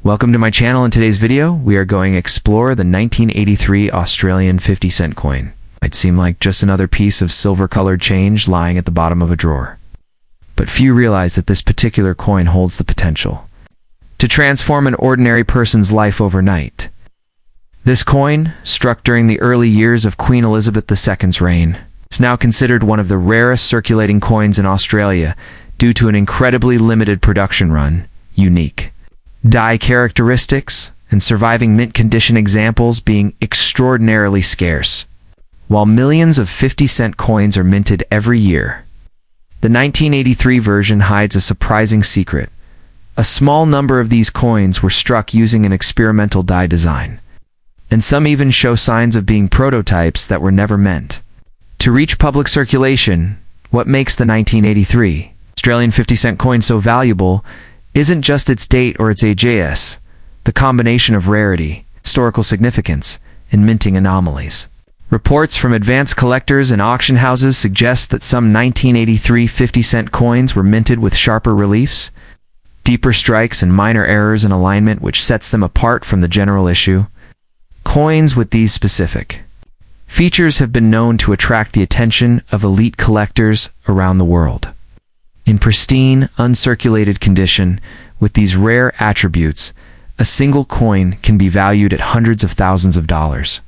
Welcome to my channel. In today's video, we are going to explore the 1983 Australian 50-cent coin. Might seem like just another piece of silver-colored change lying at the bottom of a drawer. But few realize that this particular coin holds the potential to transform an ordinary person's life overnight. This coin, struck during the early years of Queen Elizabeth II's reign, is now considered one of the rarest circulating coins in Australia due to an incredibly limited production run, unique die characteristics, and surviving mint condition examples being extraordinarily scarce. While millions of 50-cent coins are minted every year, the 1983 version hides a surprising secret. A small number of these coins were struck using an experimental die design, and some even show signs of being prototypes that were never meant to reach public circulation. What makes the 1983 Australian 50-cent coin so valuable isn't just its date or its AJS, the combination of rarity, historical significance, and minting anomalies. Reports from advanced collectors and auction houses suggest that some 1983 50-cent coins were minted with sharper reliefs, deeper strikes, and minor errors in alignment, which sets them apart from the general issue. Coins with these specific features have been known to attract the attention of elite collectors around the world. In pristine, uncirculated condition, with these rare attributes, a single coin can be valued at hundreds of thousands of dollars.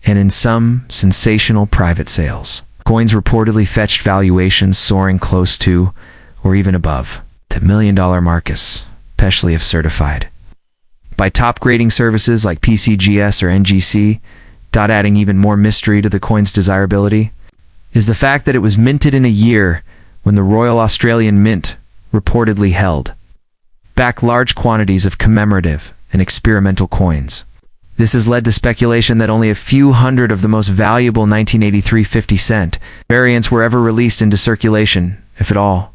And in some sensational private sales, coins reportedly fetched valuations soaring close to, or even above, the $1 million mark, especially if certified by top grading services like PCGS or NGC. Adding even more mystery to the coin's desirability is the fact that it was minted in a year when the Royal Australian Mint reportedly held back large quantities of commemorative and experimental coins. This has led to speculation that only a few hundred of the most valuable 1983 50-cent variants were ever released into circulation, if at all.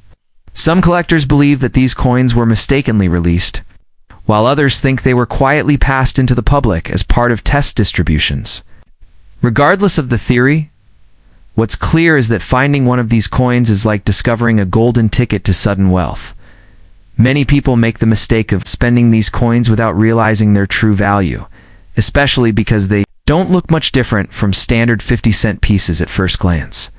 Some collectors believe that these coins were mistakenly released, while others think they were quietly passed into the public as part of test distributions. Regardless of the theory, what's clear is that finding one of these coins is like discovering a golden ticket to sudden wealth. Many people make the mistake of spending these coins without realizing their true value, especially because they don't look much different from standard 50-cent pieces at first glance.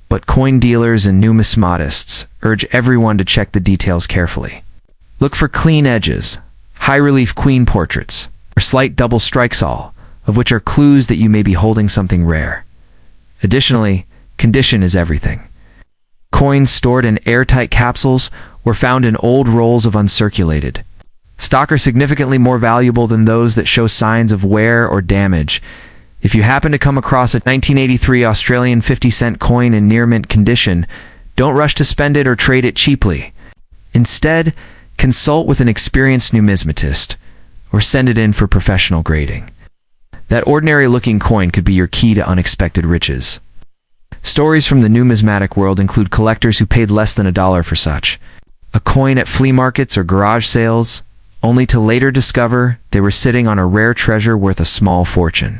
But coin dealers and numismatists urge everyone to check the details carefully. Look for clean edges, high-relief queen portraits, or slight double strikes, all of which are clues that you may be holding something rare. Additionally, condition is everything. Coins stored in airtight capsules were found in old rolls of uncirculated stock are significantly more valuable than those that show signs of wear or damage. If you happen to come across a 1983 Australian 50-cent coin in near mint condition, don't rush to spend it or trade it cheaply. Instead, consult with an experienced numismatist or send it in for professional grading. That ordinary-looking coin could be your key to unexpected riches. Stories from the numismatic world include collectors who paid less than $1 for such a coin at flea markets or garage sales, only to later discover they were sitting on a rare treasure worth a small fortune.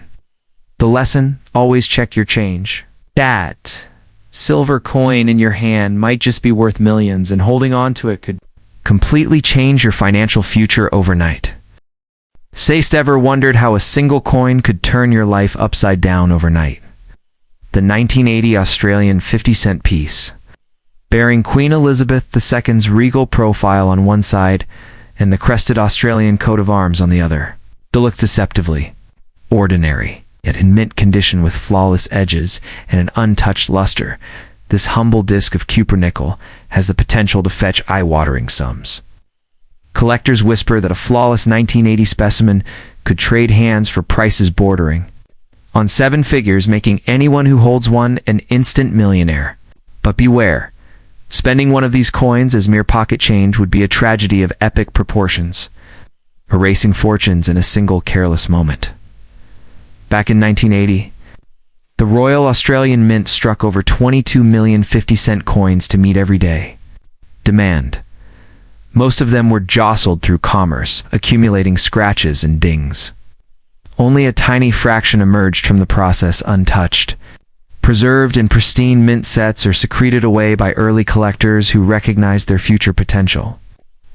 The lesson: always check your change. That silver coin in your hand might just be worth millions, and holding on to it could completely change your financial future overnight. Sayst ever wondered how a single coin could turn your life upside down overnight? The 1980 Australian 50-cent piece, bearing Queen Elizabeth II's regal profile on one side and the crested Australian coat of arms on the other, looked deceptively ordinary, yet in mint condition with flawless edges and an untouched luster. This humble disc of cupronickel has the potential to fetch eye-watering sums. Collectors whisper that a flawless 1980 specimen could trade hands for prices bordering on seven figures, making anyone who holds one an instant millionaire. But beware, spending one of these coins as mere pocket change would be a tragedy of epic proportions, erasing fortunes in a single careless moment. Back in 1980, the Royal Australian Mint struck over 22 million 50-cent coins to meet everyday demand. Most of them were jostled through commerce, accumulating scratches and dings. Only a tiny fraction emerged from the process untouched, preserved in pristine mint sets or secreted away by early collectors who recognized their future potential.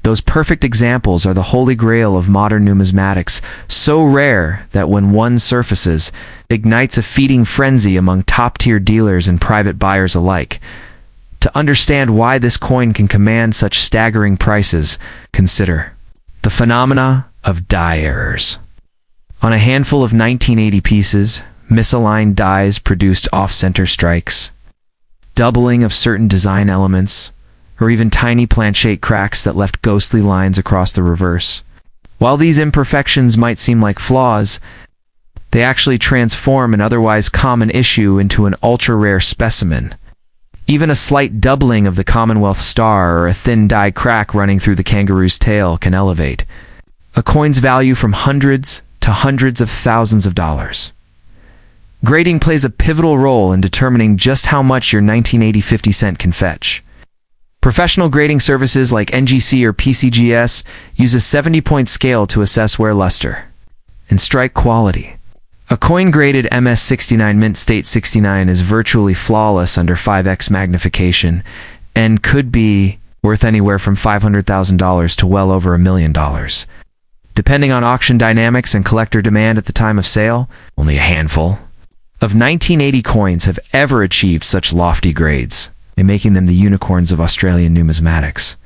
Those perfect examples are the holy grail of modern numismatics, so rare that when one surfaces, it ignites a feeding frenzy among top-tier dealers and private buyers alike. To understand why this coin can command such staggering prices, consider the phenomena of die errors. On a handful of 1980 pieces, misaligned dies produced off-center strikes, doubling of certain design elements, or even tiny planchette cracks that left ghostly lines across the reverse. While these imperfections might seem like flaws, they actually transform an otherwise common issue into an ultra-rare specimen. Even a slight doubling of the Commonwealth star or a thin die crack running through the kangaroo's tail can elevate a coin's value from hundreds to hundreds of thousands of dollars. Grading plays a pivotal role in determining just how much your 1980 50 cent can fetch. Professional grading services like NGC or PCGS use a 70-point scale to assess wear luster and strike quality. A coin graded MS69 Mint State 69 is virtually flawless under 5x magnification and could be worth anywhere from $500,000 to well over $1 million. Depending on auction dynamics and collector demand at the time of sale, only a handful of 1980 coins have ever achieved such lofty grades, and making them the unicorns of Australian numismatics.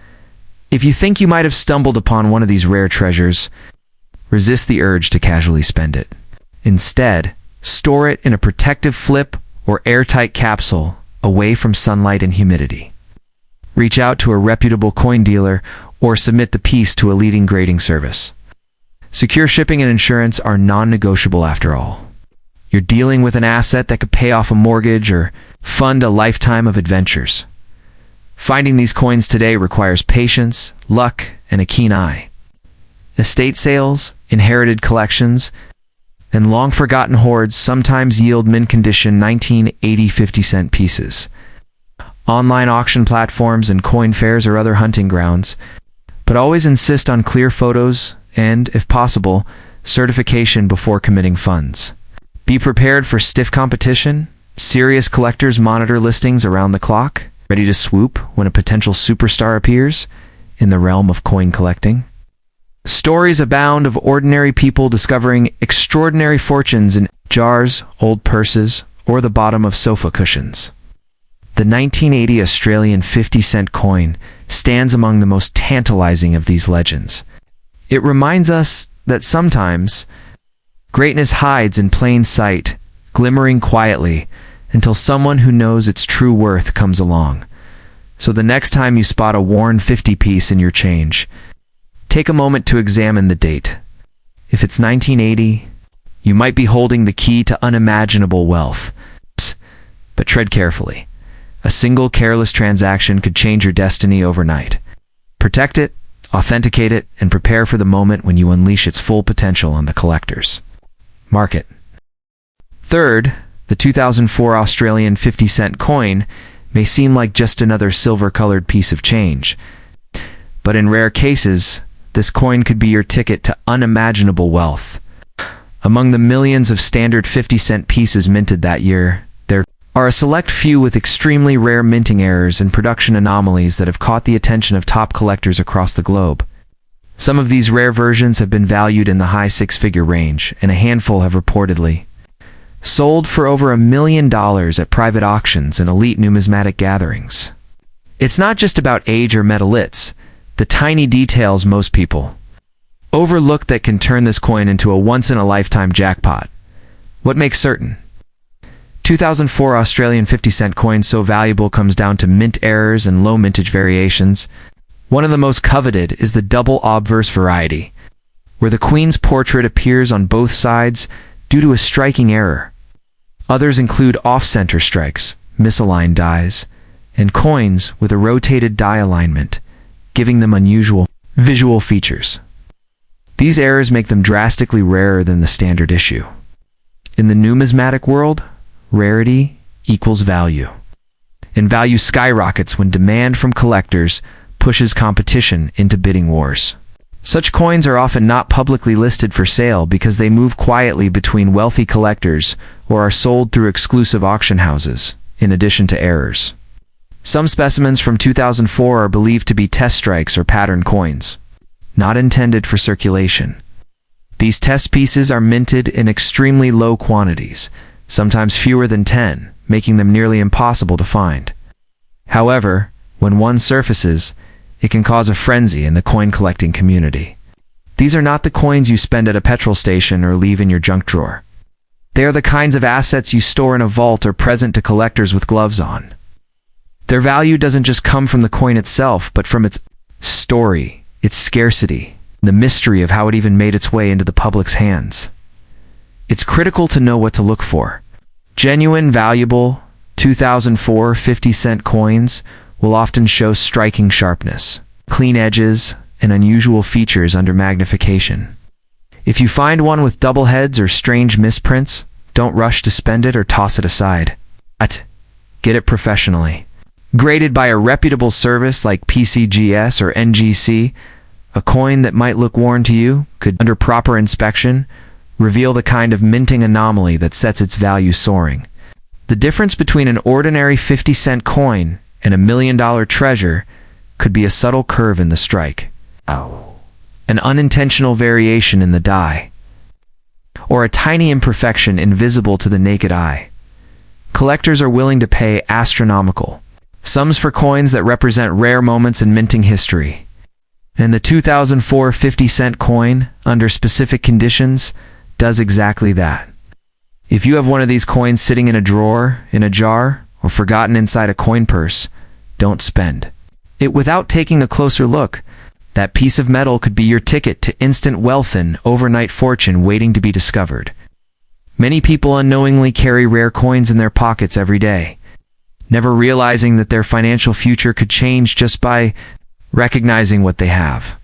If you think you might have stumbled upon one of these rare treasures, resist the urge to casually spend it. Instead, store it in a protective flip or airtight capsule away from sunlight and humidity. Reach out to a reputable coin dealer or submit the piece to a leading grading service. Secure shipping and insurance are non-negotiable after all. You're dealing with an asset that could pay off a mortgage or fund a lifetime of adventures. Finding these coins today requires patience, luck, and a keen eye. Estate sales, inherited collections, and long-forgotten hoards sometimes yield mint-condition 1980 50-cent pieces. Online auction platforms and coin fairs are other hunting grounds, but always insist on clear photos and, if possible, certification before committing funds. Be prepared for stiff competition. Serious collectors monitor listings around the clock, ready to swoop when a potential superstar appears in the realm of coin collecting. Stories abound of ordinary people discovering extraordinary fortunes in jars, old purses, or the bottom of sofa cushions. The 1980 Australian 50-cent coin stands among the most tantalizing of these legends. It reminds us that sometimes greatness hides in plain sight, glimmering quietly, until someone who knows its true worth comes along. So the next time you spot a worn 50 piece in your change, take a moment to examine the date. If it's 1980, you might be holding the key to unimaginable wealth. But tread carefully. A single careless transaction could change your destiny overnight. Protect it, authenticate it, and prepare for the moment when you unleash its full potential on the collectors. Market. Third, the 2004 Australian 50-cent coin may seem like just another silver-colored piece of change. But in rare cases, this coin could be your ticket to unimaginable wealth. Among the millions of standard 50-cent pieces minted that year, there are a select few with extremely rare minting errors and production anomalies that have caught the attention of top collectors across the globe. Some of these rare versions have been valued in the high six-figure range, and a handful have reportedly sold for over $1 million at private auctions and elite numismatic gatherings. It's not just about age or metal, it's the tiny details most people overlook that can turn this coin into a once-in-a-lifetime jackpot. What makes certain 2004 Australian 50-cent coin so valuable comes down to mint errors and low mintage variations. One of the most coveted is the double obverse variety, where the Queen's portrait appears on both sides due to a striking error. Others include off-center strikes, misaligned dies, and coins with a rotated die alignment, giving them unusual visual features. These errors make them drastically rarer than the standard issue. In the numismatic world, rarity equals value. And value skyrockets when demand from collectors pushes competition into bidding wars. Such coins are often not publicly listed for sale because they move quietly between wealthy collectors or are sold through exclusive auction houses, in addition to errors. Some specimens from 2004 are believed to be test strikes or pattern coins. not intended for circulation. These test pieces are minted in extremely low quantities, sometimes fewer than 10, making them nearly impossible to find. However, when one surfaces, it can cause a frenzy in the coin-collecting community. These are not the coins you spend at a petrol station or leave in your junk drawer. They are the kinds of assets you store in a vault or present to collectors with gloves on. Their value doesn't just come from the coin itself, but from its story, its scarcity, the mystery of how it even made its way into the public's hands. It's critical to know what to look for. Genuine, valuable 2004 50-cent coins will often show striking sharpness, clean edges, and unusual features under magnification. If you find one with double heads or strange misprints, don't rush to spend it or toss it aside. Get it professionally. Graded by a reputable service like PCGS or NGC, a coin that might look worn to you could, under proper inspection, reveal the kind of minting anomaly that sets its value soaring. The difference between an ordinary 50-cent coin and $1 million treasure could be a subtle curve in the strike, an unintentional variation in the die, or a tiny imperfection invisible to the naked eye. Collectors are willing to pay astronomical sums for coins that represent rare moments in minting history. And the 2004 50-cent coin, under specific conditions, does exactly that. If you have one of these coins sitting in a drawer, in a jar, or forgotten inside a coin purse, don't spend it without taking a closer look. That piece of metal could be your ticket to instant wealth and overnight fortune waiting to be discovered. Many people unknowingly carry rare coins in their pockets every day, never realizing that their financial future could change just by recognizing what they have.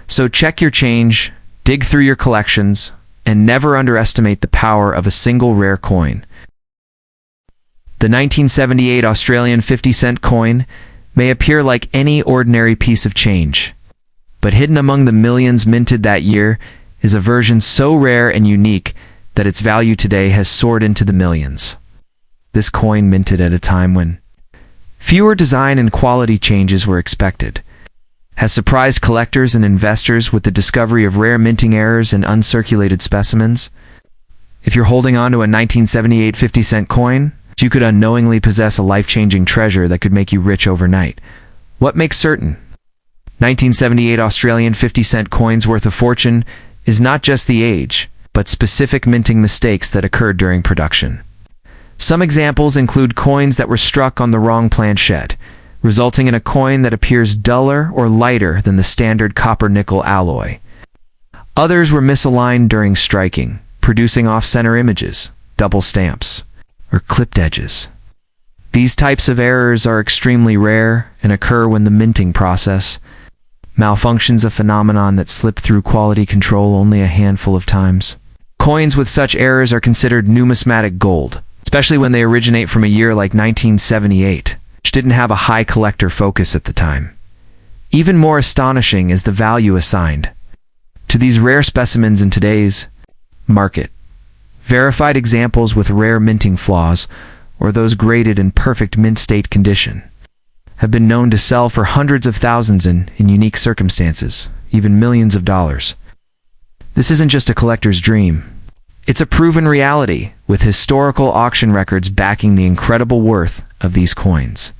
So check your change, dig through your collections, and never underestimate the power of a single rare coin. The 1978 Australian 50-cent coin may appear like any ordinary piece of change, but hidden among the millions minted that year is a version so rare and unique that its value today has soared into the millions. This coin, minted at a time when fewer design and quality changes were expected, has surprised collectors and investors with the discovery of rare minting errors and uncirculated specimens. If you're holding on to a 1978 50-cent coin, you could unknowingly possess a life-changing treasure that could make you rich overnight. What makes certain 1978 Australian 50-cent coins worth a fortune is not just the age, but specific minting mistakes that occurred during production. Some examples include coins that were struck on the wrong planchette, resulting in a coin that appears duller or lighter than the standard copper-nickel alloy. Others were misaligned during striking, producing off-center images, double stamps, or clipped edges. These types of errors are extremely rare and occur when the minting process malfunctions, a phenomenon that slipped through quality control only a handful of times. Coins with such errors are considered numismatic gold, especially when they originate from a year like 1978, which didn't have a high collector focus at the time. Even more astonishing is the value assigned to these rare specimens in today's market. Verified examples with rare minting flaws, or those graded in perfect mint state condition, have been known to sell for hundreds of thousands in unique circumstances, even millions of dollars. This isn't just a collector's dream. It's a proven reality, with historical auction records backing the incredible worth of these coins.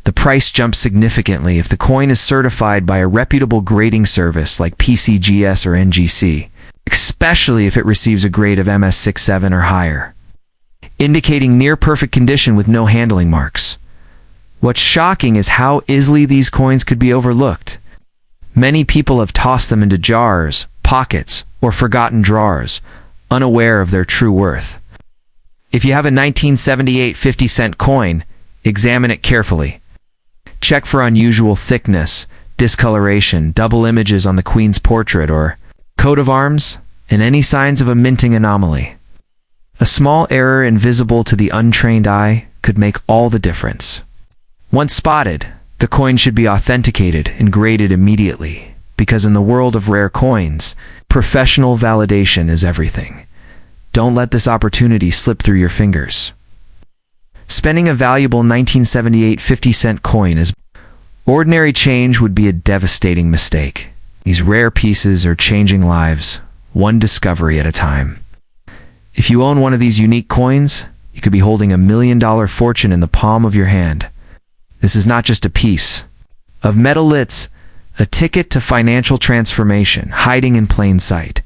The price jumps significantly if the coin is certified by a reputable grading service like PCGS or NGC, especially if it receives a grade of MS67 or higher, indicating near-perfect condition with no handling marks. What's shocking is how easily these coins could be overlooked. Many people have tossed them into jars, pockets, or forgotten drawers, unaware of their true worth. If you have a 1978 50-cent coin, examine it carefully. Check for unusual thickness, discoloration, double images on the Queen's portrait or coat of arms, and any signs of a minting anomaly. A small error invisible to the untrained eye could make all the difference. Once spotted, the coin should be authenticated and graded immediately, because in the world of rare coins, professional validation is everything. Don't let this opportunity slip through your fingers. Spending a valuable 1978 50-cent coin as ordinary change would be a devastating mistake. These rare pieces are changing lives, one discovery at a time. If you own one of these unique coins, you could be holding $1 million fortune in the palm of your hand. This is not just a piece of metal, it's a ticket to financial transformation hiding in plain sight.